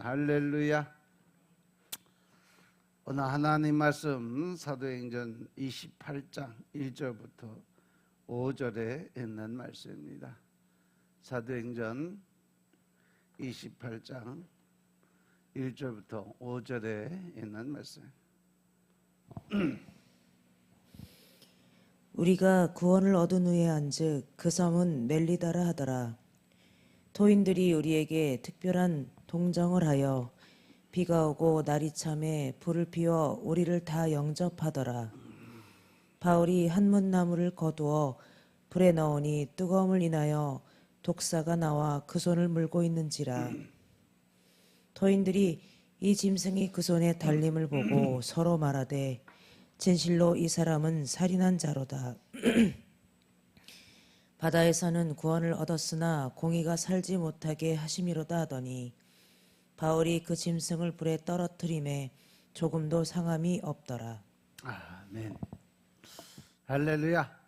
할렐루야. 오늘 하나님 말씀 사도행전 28장 1절부터 5절에 있는 말씀입니다. 사도행전 28장 1절부터 5절에 있는 말씀. 우리가 구원을 얻은 후에 한즉 그 섬은 멜리다라 하더라. 토인들이 우리에게 특별한 동정을 하여 비가 오고 날이 참에 불을 피워 우리를 다 영접하더라. 바울이 한문나무를 거두어 불에 넣으니 뜨거움을 인하여 독사가 나와 그 손을 물고 있는지라. 토인들이 이 짐승이 그 손에 달림을 보고 서로 말하되 진실로 이 사람은 살인한 자로다. 바다에서는 구원을 얻었으나 공의가 살지 못하게 하심이로다 하더니 바울이 그 짐승을 불에 떨어뜨림에 조금도 상함이 없더라. 아멘. 할렐루야.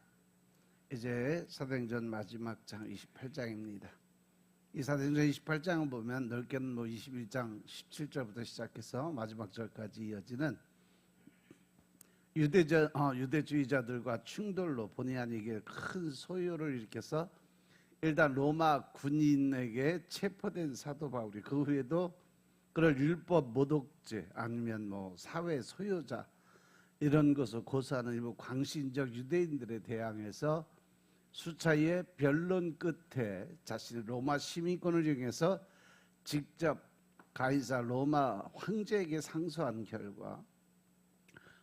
이제 사도행전 마지막 장 28장입니다. 이 사도행전 28장을 보면 넓게는 21장 17절부터 시작해서 마지막 절까지 이어지는 유대주의자들과 충돌로 본의 아니게 큰 소요를 일으켜서 일단 로마 군인에게 체포된 사도 바울이 그 후에도 그럴 율법 모독죄 아니면 사회 소유자 이런 것을 고소하는 일부 광신적 유대인들에 대항해서 수차의 변론 끝에 자신의 로마 시민권을 이용해서 직접 가이사 로마 황제에게 상소한 결과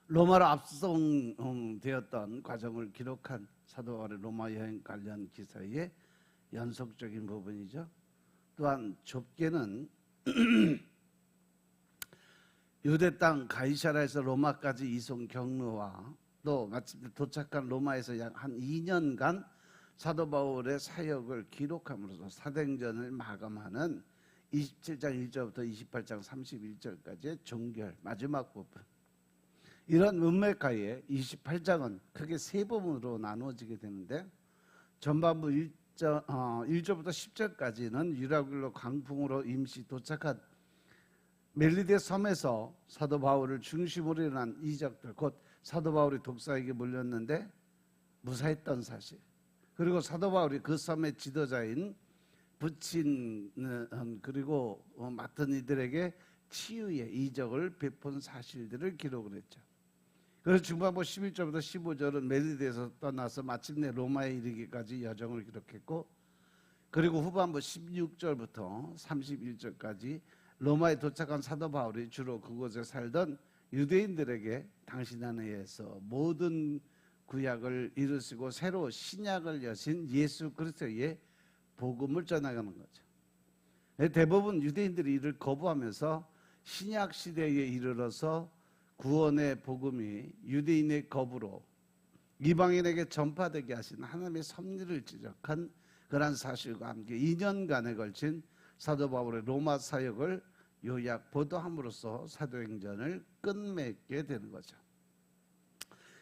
로마로 압송되었던 과정을 기록한 사도 바울의 로마 여행 관련 기사의 연속적인 부분이죠. 또한 좁게는 유대 땅 가이사라에서 로마까지 이송 경로와 또 마침내 도착한 로마에서 약 한 2년간 사도 바울의 사역을 기록함으로써 사도행전을 마감하는 27장 1절부터 28장 31절까지의 종결 마지막 부분. 이런 문맥하에 28장은 크게 세 부분으로 나누어지게 되는데 전반부 1절부터 10절까지는 유라굴로 광풍으로 임시 도착한 멜리데 섬에서 사도 바울을 중심으로 일어난 이적들, 곧 사도 바울이 독사에게 물렸는데 무사했던 사실, 그리고 사도 바울이 그 섬의 지도자인 부친 그리고 맡은 이들에게 치유의 이적을 베푼 사실들을 기록을 했죠. 그래서 중반부 11절부터 15절은 멜리데에서 떠나서 마침내 로마에 이르기까지 여정을 기록했고, 그리고 후반부 16절부터 31절까지 로마에 도착한 사도 바울이 주로 그곳에 살던 유대인들에게 당신 안에서 모든 구약을 이루시고 새로 신약을 여신 예수 그리스도의 복음을 전하는 거죠. 대부분 유대인들이 이를 거부하면서 신약 시대에 이르러서 구원의 복음이 유대인의 거부로 이방인에게 전파되게 하신 하나님의 섭리를 지적한 그러한 사실과 함께 2년간에 걸친 사도 바울의 로마 사역을 요약 보도함으로써 사도행전을 끝맺게 되는 거죠.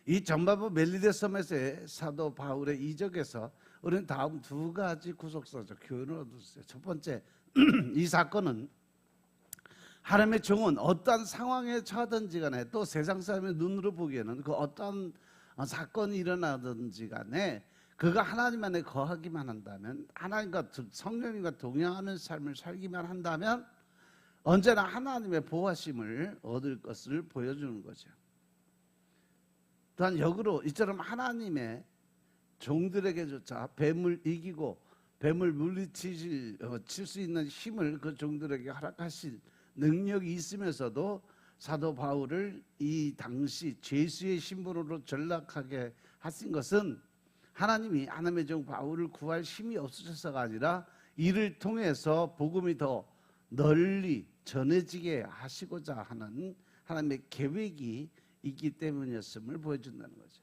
이 전반부 멜리데 섬에서의 사도 바울의 이적에서 우리는 다음 두 가지 구속사적 교훈을 얻었어요. 첫 번째, 이 사건은 하나님의 종은 어떠한 상황에 처하든지 간에 또 세상 사람의 눈으로 보기에는 그 어떠한 사건이 일어나든지 간에 그가 하나님 안에 거하기만 한다면, 하나님과 성령님과 동행하는 삶을 살기만 한다면 언제나 하나님의 보호하심을 얻을 것을 보여주는 거죠. 또한 역으로 이처럼 하나님의 종들에게조차 뱀을 이기고 뱀을 물리칠 수 있는 힘을 그 종들에게 허락하실 능력이 있으면서도 사도 바울을 이 당시 죄수의 신분으로 전락하게 하신 것은 하나님이 하나님의 종 바울을 구할 힘이 없으셔서가 아니라 이를 통해서 복음이 더 널리 전해지게 하시고자 하는 하나님의 계획이 있기 때문이었음을 보여준다는 거죠.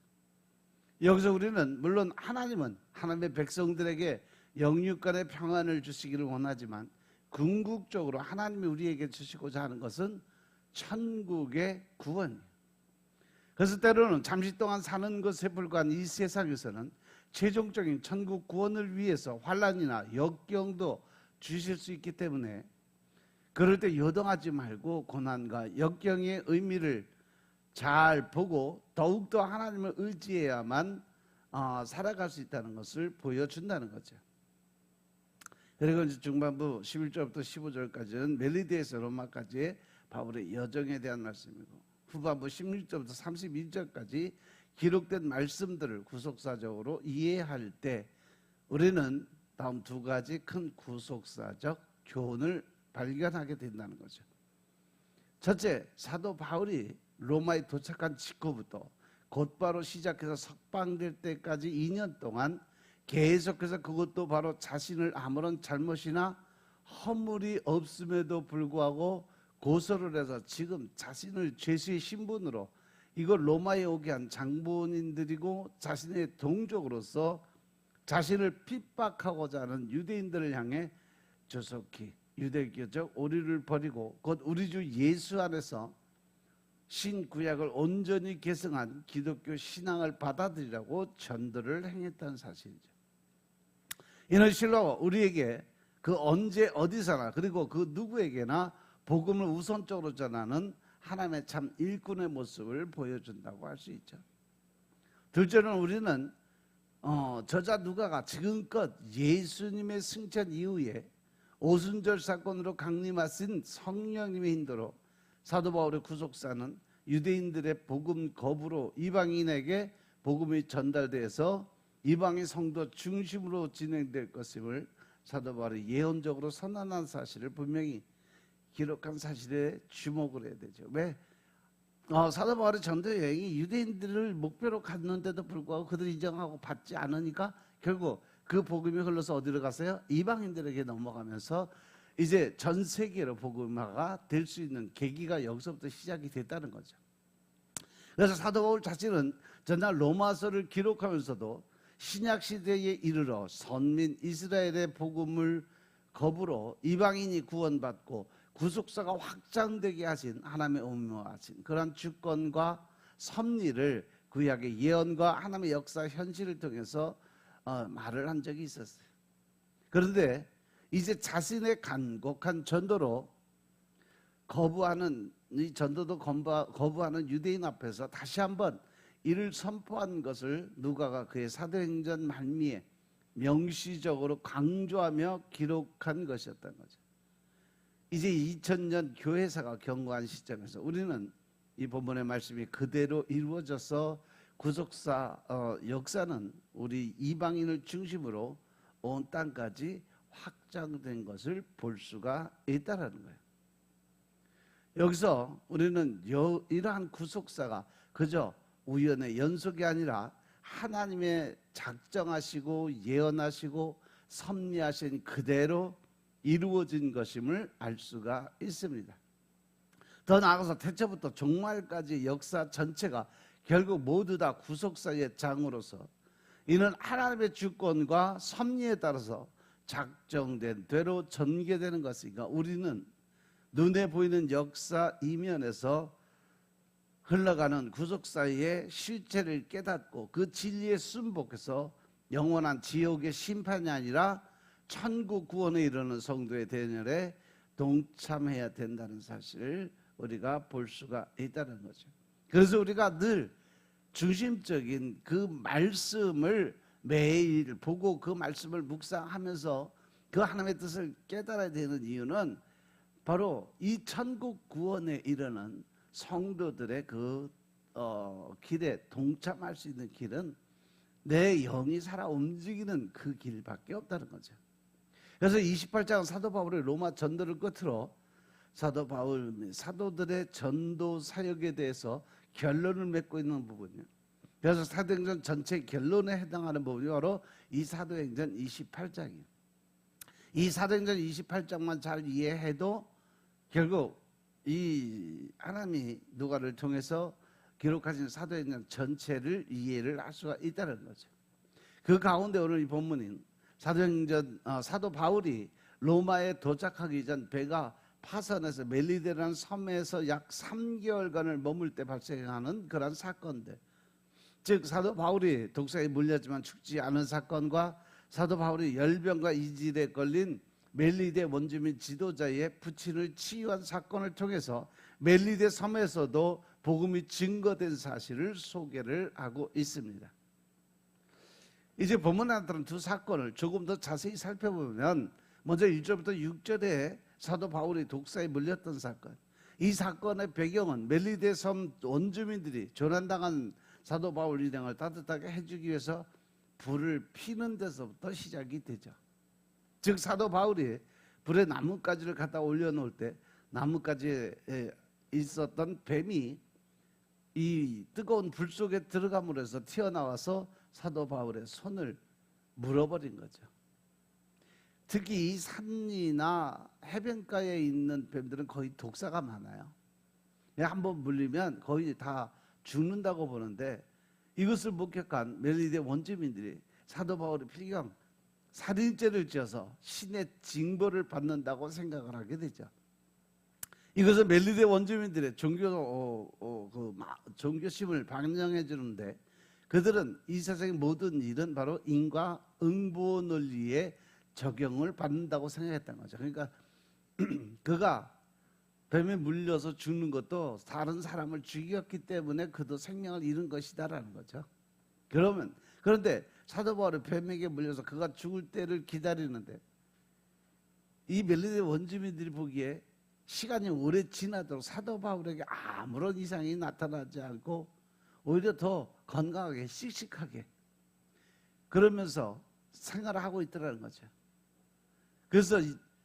여기서 우리는 물론 하나님은 하나님의 백성들에게 영육 간의 평안을 주시기를 원하지만 궁극적으로 하나님이 우리에게 주시고자 하는 것은 천국의 구원이에요. 그래서 때로는 잠시 동안 사는 것에 불과한 이 세상에서는 최종적인 천국 구원을 위해서 환난이나 역경도 주실 수 있기 때문에 그럴 때 요동하지 말고 고난과 역경의 의미를 잘 보고 더욱더 하나님을 의지해야만 살아갈 수 있다는 것을 보여준다는 거죠. 그리고 이제 중반부 11절부터 15절까지는 멜리디에서 로마까지의 바울의 여정에 대한 말씀이고, 후반부 16절부터 32절까지 기록된 말씀들을 구속사적으로 이해할 때 우리는 다음 두 가지 큰 구속사적 교훈을 발견하게 된다는 거죠. 첫째, 사도 바울이 로마에 도착한 직후부터 곧바로 시작해서 석방될 때까지 2년 동안 계속해서, 그것도 바로 자신을 아무런 잘못이나 허물이 없음에도 불구하고 고소를 해서 지금 자신을 죄수의 신분으로 이걸 로마에 오게 한 장본인들이고 자신의 동족으로서 자신을 핍박하고자 하는 유대인들을 향해 조속히 유대교적 오류를 버리고 곧 우리 주 예수 안에서 신구약을 온전히 계승한 기독교 신앙을 받아들이라고 전도를 행했다는 사실이죠. 이는 실로 우리에게 그 언제 어디서나 그리고 그 누구에게나 복음을 우선적으로 전하는 하나님의 참 일꾼의 모습을 보여준다고 할 수 있죠. 둘째는 우리는 저자 누가가 지금껏 예수님의 승천 이후에 오순절 사건으로 강림하신 성령님의 인도로 사도 바울의 구속사는 유대인들의 복음 거부로 이방인에게 복음이 전달돼서 이방인 성도 중심으로 진행될 것임을 사도 바울이 예언적으로 선언한 사실을 분명히 기록한 사실에 주목을 해야 되죠. 왜? 사도 바울의 전도 여행이 유대인들을 목표로 갔는데도 불구하고 그들이 인정하고 받지 않으니까 결국 그 복음이 흘러서 어디로 갔어요? 이방인들에게 넘어가면서 이제 전 세계로 복음화가 될 수 있는 계기가 여기서부터 시작이 됐다는 거죠. 그래서 사도 바울 자신은 전날 로마서를 기록하면서도 신약 시대에 이르러 선민 이스라엘의 복음을 거부로 이방인이 구원받고 구속사가 확장되게 하신 하나님의 온유하신 그런 주권과 섭리를 구약의 예언과 하나님의 역사 현실을 통해서 말을 한 적이 있었어요. 그런데 이제 자신의 간곡한 전도로 거부하는 이 전도도 거부하는 유대인 앞에서 다시 한번 이를 선포한 것을 누가가 그의 사도행전 말미에 명시적으로 강조하며 기록한 것이었던 거죠. 이제 2000년 교회사가 경과한 시점에서 우리는 이 본문의 말씀이 그대로 이루어져서 구속사 역사는 우리 이방인을 중심으로 온 땅까지 확장된 것을 볼 수가 있다는 거예요. 여기서 우리는 이러한 구속사가 그저 우연의 연속이 아니라 하나님의 작정하시고 예언하시고 섭리하신 그대로 이루어진 것임을 알 수가 있습니다. 더 나아가서 태초부터 종말까지 역사 전체가 결국 모두 다 구속사의 장으로서 이는 하나님의 주권과 섭리에 따라서 작정된 대로 전개되는 것이니까 우리는 눈에 보이는 역사 이면에서 흘러가는 구속사의 실체를 깨닫고 그 진리에 순복해서 영원한 지옥의 심판이 아니라 천국 구원에 이르는 성도의 대열에 동참해야 된다는 사실을 우리가 볼 수가 있다는 거죠. 그래서 우리가 늘 중심적인 그 말씀을 매일 보고 그 말씀을 묵상하면서 그 하나님의 뜻을 깨달아야 되는 이유는 바로 이 천국 구원에 이르는 성도들의 그 길에 동참할 수 있는 길은 내 영이 살아 움직이는 그 길밖에 없다는 거죠. 그래서 28장 사도 바울의 로마 전도를 끝으로 사도 바울 사도들의 전도 사역에 대해서 결론을 맺고 있는 부분이에요. 그래서 사도행전 전체 결론에 해당하는 부분이 바로 이 사도행전 28장이에요. 이 사도행전 28장만 잘 이해해도 결국 이 하나님이 누가를 통해서 기록하신 사도행전 전체를 이해를 할 수가 있다는 거죠. 그 가운데 오늘 이 본문인 사도행전 사도 바울이 로마에 도착하기 전 배가 파선해서 멜리데라는 섬에서 약 3개월간을 머물 때 발생하는 그런 사건들, 즉 사도 바울이 독사에 물렸지만 죽지 않은 사건과 사도 바울이 열병과 이질에 걸린 멜리데 원주민 지도자의 부친을 치유한 사건을 통해서 멜리데 섬에서도 복음이 증거된 사실을 소개를 하고 있습니다. 이제 본문에 나타난 두 사건을 조금 더 자세히 살펴보면 먼저 1절부터 6절에 사도 바울이 독사에 물렸던 사건, 이 사건의 배경은 멜리데 섬 원주민들이 조난당한 사도 바울 일행을 따뜻하게 해주기 위해서 불을 피는 데서부터 시작이 되죠. 즉 사도 바울이 불에 나뭇가지를 갖다 올려놓을 때 나뭇가지에 있었던 뱀이 이 뜨거운 불 속에 들어감으로 해서 튀어나와서 사도 바울의 손을 물어버린 거죠. 특히 이 산이나 해변가에 있는 뱀들은 거의 독사가 많아요. 한번 물리면 거의 다 죽는다고 보는데, 이것을 목격한 멜리데 원주민들이 사도 바울의 필경 살인죄를 지어서 신의 징벌을 받는다고 생각을 하게 되죠. 이것은 멜리데 원주민들의 종교심을 반영해 주는데, 그들은 이 세상의 모든 일은 바로 인과응보 논리에 적용을 받는다고 생각했던 거죠. 그러니까 그가 뱀에 물려서 죽는 것도 다른 사람을 죽였기 때문에 그도 생명을 잃은 것이다라는 거죠. 그런데 사도 바울이 뱀에게 물려서 그가 죽을 때를 기다리는데, 이 멜리데 원주민들이 보기에 시간이 오래 지나도록 사도 바울에게 아무런 이상이 나타나지 않고 오히려 더 건강하게 씩씩하게 그러면서 생활을 하고 있더라는 거죠. 그래서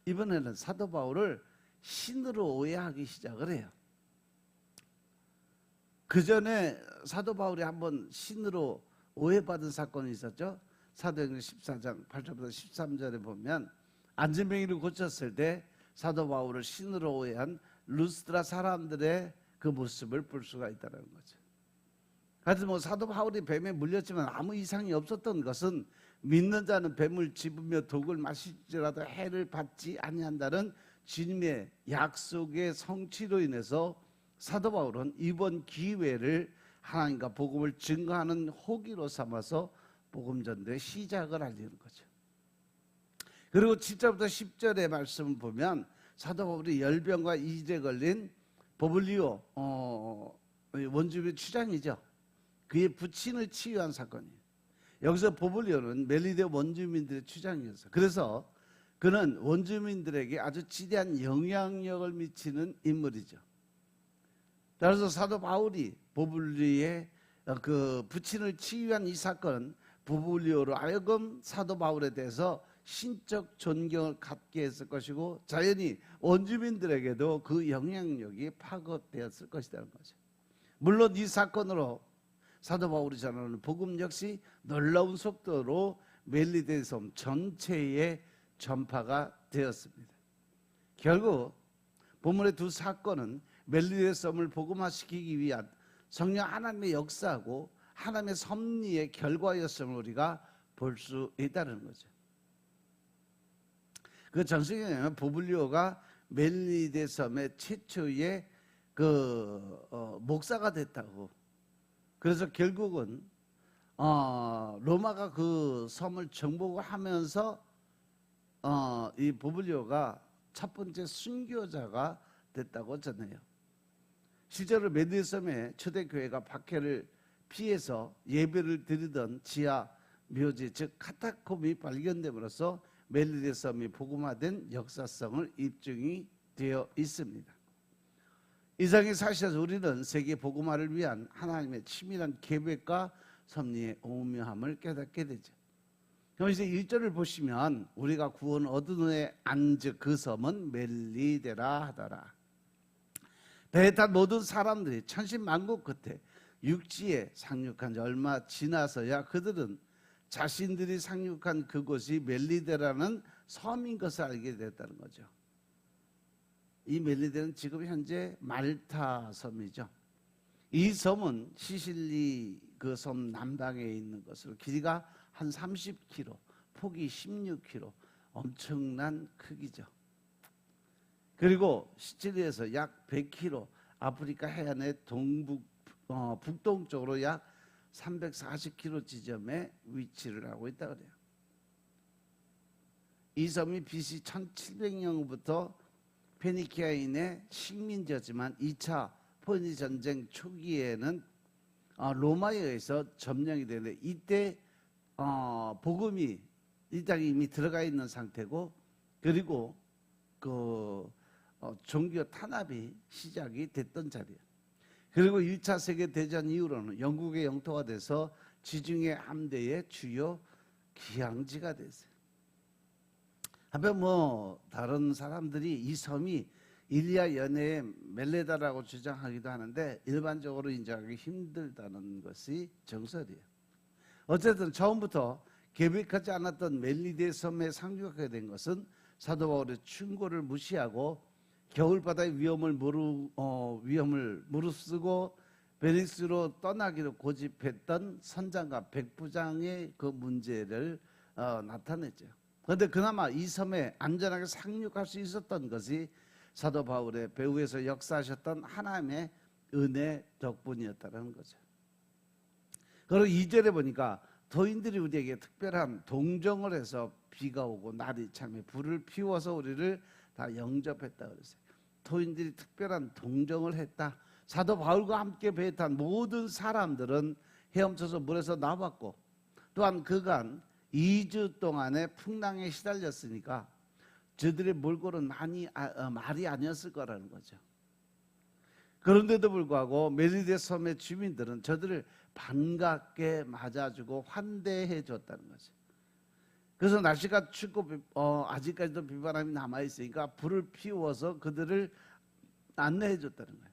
이번에는 사도 바울을 신으로 오해하기 시작을 해요. 그 전에 사도 바울이 한번 신으로 오해받은 사건이 있었죠. 사도행전 14장 8절부터 13절에 보면 안진뱅이를 고쳤을 때 사도 바울을 신으로 오해한 루스드라 사람들의 그 모습을 볼 수가 있다는 거죠. 하여튼 사도 바울이 뱀에 물렸지만 아무 이상이 없었던 것은 믿는 자는 뱀을 집으며 독을 마실지라도 해를 받지 아니한다는 주님의 약속의 성취로 인해서 사도 바울은 이번 기회를 하나님과 복음을 증거하는 호기로 삼아서 복음 전도의 시작을 알리는 거죠. 그리고 7절부터 10절의 말씀을 보면 사도 바울이 열병과 이질에 걸린 보블리오 원주민 추장이죠. 그의 부친을 치유한 사건이에요. 여기서 보블리오는 멜리데 원주민들의 추장이었어요. 그래서 그는 원주민들에게 아주 지대한 영향력을 미치는 인물이죠. 따라서 사도 바울이 보블리오의 그 부친을 치유한 이 사건은 보블리오로 하여금 사도 바울에 대해서 신적 존경을 갖게 했을 것이고, 자연히 원주민들에게도 그 영향력이 파급되었을 것이라는 거죠. 물론 이 사건으로 사도 바울이 전하는 복음 역시 놀라운 속도로 멜리데 섬 전체에 전파가 되었습니다. 결국 본문의 두 사건은 멜리데 섬을 복음화시키기 위한 성령 하나님의 역사하고 하나님의 섭리의 결과였음을 우리가 볼 수 있다는 거죠. 그 전승에 보면 보블리오가 멜리데 섬의 최초의 목사가 됐다고. 그래서 결국은 로마가 그 섬을 정복하면서 이 보블리오가 첫 번째 순교자가 됐다고 전해요. 실제로 멜리데 섬의 초대교회가 박해를 피해서 예배를 드리던 지하 묘지, 즉 카타콤이 발견됨으로써 멜리데 섬이 복음화된 역사성을 입증이 되어 있습니다. 이상의 사실에서 우리는 세계 복음화를 위한 하나님의 치밀한 계획과 섭리의 오묘함을 깨닫게 되죠. 그럼 이제 1절을 보시면 우리가 구원 얻은 후에 안즉 그 섬은 멜리데라 하더라. 배에 탄 모든 사람들이 천신만고 끝에 육지에 상륙한 지 얼마 지나서야 그들은 자신들이 상륙한 그곳이 멜리데라는 섬인 것을 알게 됐다는 거죠. 이 멜리데는 지금 현재 말타 섬이죠. 이 섬은 시실리 그 섬 남방에 있는 것으로 길이가 한 30km, 폭이 16km, 엄청난 크기죠. 그리고 시칠리에서 약 100km, 아프리카 해안의 북동쪽으로 약 340km 지점에 위치를 하고 있다 그래요. 이 섬이 BC 1700년부터 페니키아인의 식민지였지만 2차 포니 전쟁 초기에는 로마에 의해서 점령이 되는데 이때 복음이 이 땅에 이미 들어가 있는 상태고, 그리고 그 종교 탄압이 시작이 됐던 자리예요. 그리고 1차 세계대전 이후로는 영국의 영토가 돼서 지중해 함대의 주요 기항지가 됐어요. 한편 다른 사람들이 이 섬이 일리아 연해의 멜레다라고 주장하기도 하는데 일반적으로 인정하기 힘들다는 것이 정설이에요. 어쨌든 처음부터 계획하지 않았던 멜리데 섬에 상륙하게 된 것은 사도 바울의 충고를 무시하고 겨울바다의 위험을 무릅쓰고 베니스로 떠나기로 고집했던 선장과 백부장의 그 문제를 나타냈죠. 그런데 그나마 이 섬에 안전하게 상륙할 수 있었던 것이 사도 바울의 배후에서 역사하셨던 하나님의 은혜 덕분이었다는 거죠. 그리고 2절에 보니까 도인들이 우리에게 특별한 동정을 해서 비가 오고 날이 참에 불을 피워서 우리를 다 영접했다 그랬어요. 도인들이 특별한 동정을 했다. 사도 바울과 함께 배탄 모든 사람들은 헤엄쳐서 물에서 나왔고, 또한 그간 2주 동안의 풍랑에 시달렸으니까 저들의 몰골은 말이 아니었을 거라는 거죠. 그런데도 불구하고 멜리데 섬의 주민들은 저들을 반갑게 맞아주고 환대해 줬다는 거죠. 그래서 날씨가 춥고 아직까지도 비바람이 남아있으니까 불을 피워서 그들을 안내해 줬다는 거예요.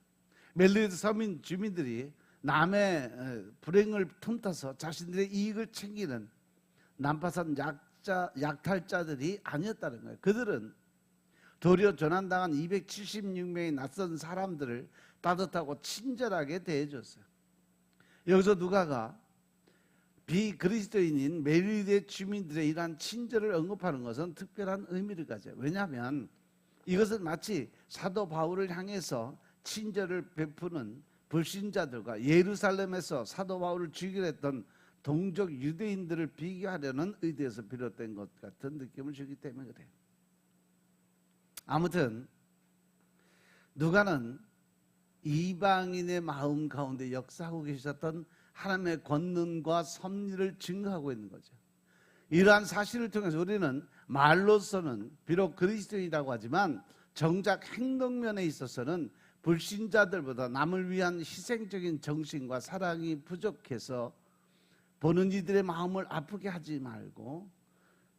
멜리데 섬인 주민들이 남의 불행을 틈타서 자신들의 이익을 챙기는 난파선 약탈자들이 아니었다는 거예요. 그들은 도리어 조난당한 276명의 낯선 사람들을 따뜻하고 친절하게 대해줬어요. 여기서 누가가 비그리스도인인 멜리데 주민들의 이러한 친절을 언급하는 것은 특별한 의미를 가져요. 왜냐하면 이것은 마치 사도 바울을 향해서 친절을 베푸는 불신자들과 예루살렘에서 사도 바울을 죽이려 했던 동족 유대인들을 비교하려는 의도에서 비롯된 것 같은 느낌을 주기 때문에 그래요. 아무튼 누가는 이방인의 마음 가운데 역사하고 계셨던 하나님의 권능과 섭리를 증거하고 있는 거죠. 이러한 사실을 통해서 우리는 말로서는 비록 그리스도인이라고 하지만 정작 행동면에 있어서는 불신자들보다 남을 위한 희생적인 정신과 사랑이 부족해서 보는 이들의 마음을 아프게 하지 말고,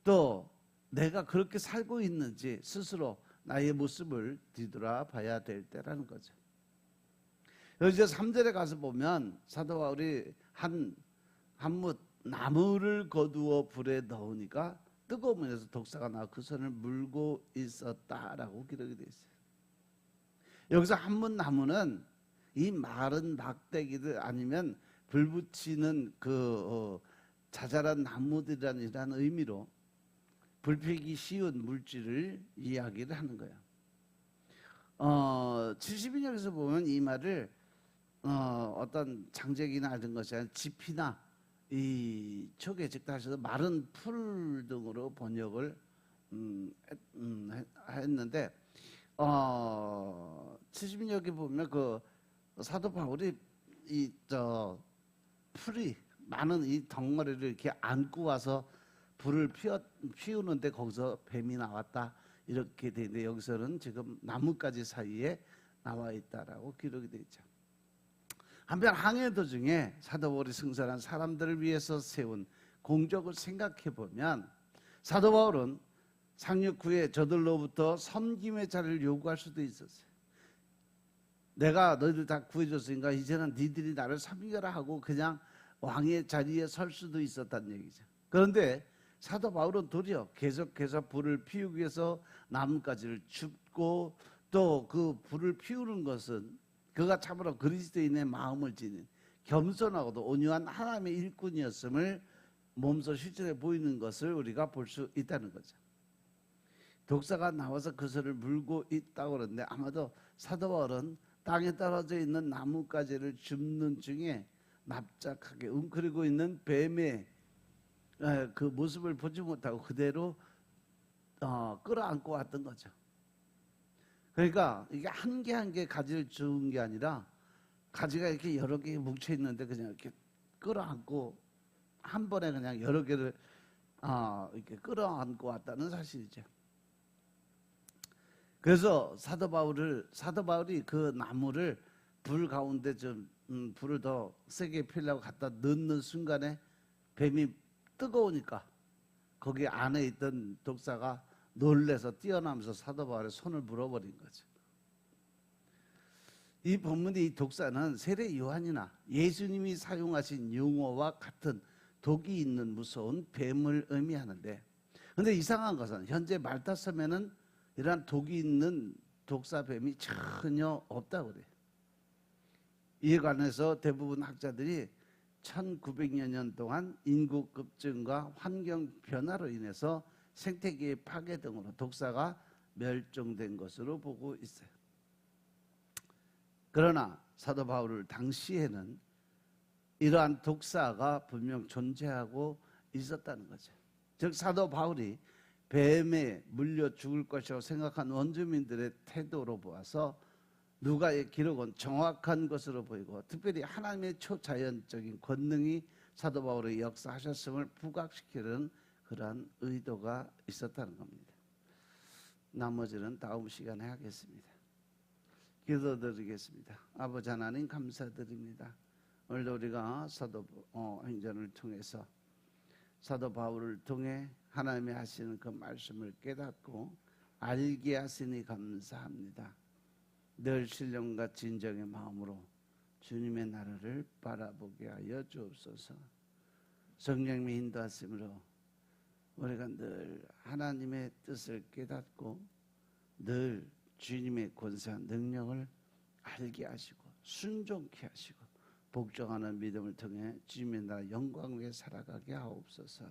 또 내가 그렇게 살고 있는지 스스로 나의 모습을 뒤돌아봐야 될 때라는 거죠. 이제 3절에 가서 보면 사도 바울이 한뭇 나무를 거두어 불에 넣으니까 뜨거운 물에서 독사가 나와 그 손을 물고 있었다라고 기록이 되어 있어요. 여기서 한뭇 나무는 이 마른 막대기들 아니면 불 붙이는 자잘한 나무들이라는 이런 의미로 불피기 쉬운 물질을 이야기를 하는 거예요. 70인역에서 보면 이 말을 어떤 장작이나 이런 것이 아니라 지피나 이 초계 즉 다시 마른 풀 등으로 번역을 했는데 70인역에 보면 그 사도 바울이 풀이 많은 이 덩어리를 이렇게 안고 와서 불을 피우는데 거기서 뱀이 나왔다 이렇게 돼 있는데 여기서는 지금 나뭇가지 사이에 나와 있다라고 기록이 되어 있죠. 한편 항해 도중에 사도 바울이 승선한 사람들을 위해서 세운 공적을 생각해 보면 사도 바울은 상륙 후에 저들로부터 섬김의 자리를 요구할 수도 있었어요. 내가 너희들 다 구해줬으니까 이제는 니들이 나를 섬기라 하고 그냥 왕의 자리에 설 수도 있었다는 얘기죠. 그런데 사도 바울은 도리어 계속해서 불을 피우기 위해서 나뭇가지를 줍고 또 그 불을 피우는 것은 그가 참으로 그리스도인의 마음을 지닌 겸손하고도 온유한 하나님의 일꾼이었음을 몸소 실천해 보이는 것을 우리가 볼 수 있다는 거죠. 독사가 나와서 그 손을 물고 있다고 그러는데 아마도 사도 바울은 땅에 떨어져 있는 나뭇가지를 줍는 중에 납작하게 웅크리고 있는 뱀의 그 모습을 보지 못하고 그대로 끌어안고 왔던 거죠. 그러니까 이게 한 개 한 개 가지를 주운 게 아니라 가지가 이렇게 여러 개 뭉쳐 있는데 그냥 이렇게 끌어안고 한 번에 그냥 여러 개를 이렇게 끌어안고 왔다는 사실이죠. 그래서 사도 바울이 그 나무를 불 가운데 좀 불을 더 세게 피려고 갖다 넣는 순간에 뱀이 뜨거우니까 거기 안에 있던 독사가 놀래서 뛰어나면서 사도 바울의 손을 물어버린 거죠. 이 본문의 이 독사는 세례 요한이나 예수님이 사용하신 용어와 같은 독이 있는 무서운 뱀을 의미하는데, 그런데 이상한 것은 현재 말타 섬에는 이러한 독이 있는 독사뱀이 전혀 없다고 그래요. 이에 관해서 대부분 학자들이 1900여 년 동안 인구 급증과 환경 변화로 인해서 생태계의 파괴 등으로 독사가 멸종된 것으로 보고 있어요. 그러나 사도 바울 당시에는 이러한 독사가 분명 존재하고 있었다는 거죠. 즉 사도 바울이 뱀에 물려 죽을 것이라고 생각한 원주민들의 태도로 보아서 누가의 기록은 정확한 것으로 보이고, 특별히 하나님의 초자연적인 권능이 사도 바울의 역사하셨음을 부각시키는 그러한 의도가 있었다는 겁니다. 나머지는 다음 시간에 하겠습니다. 기도드리겠습니다. 아버지 하나님 감사드립니다. 오늘도 우리가 사도행전을 통해서 사도 바울을 통해 하나님이 하시는 그 말씀을 깨닫고 알게 하시니 감사합니다. 늘 신령과 진정의 마음으로 주님의 나라를 바라보게 하여 주옵소서. 성령님의 인도하심으로 우리가 늘 하나님의 뜻을 깨닫고 늘 주님의 권세한 능력을 알게 하시고 순종케 하시고 복종하는 믿음을 통해 주님의 나라 영광 위에 살아가게 하옵소서.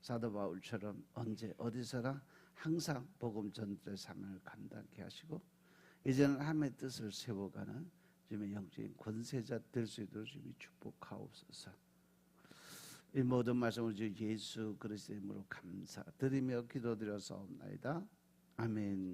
사도 바울처럼 언제 어디서나 항상 복음 전도의 삶을 감당케 하시고 이제는 하나님의 뜻을 세워가는 주님의 영적인 권세자 될 수 있도록 주님이 축복하옵소서. 이 모든 말씀을 주 예수 그리스도의 이름으로 감사드리며 기도드려서옵나이다. 아멘.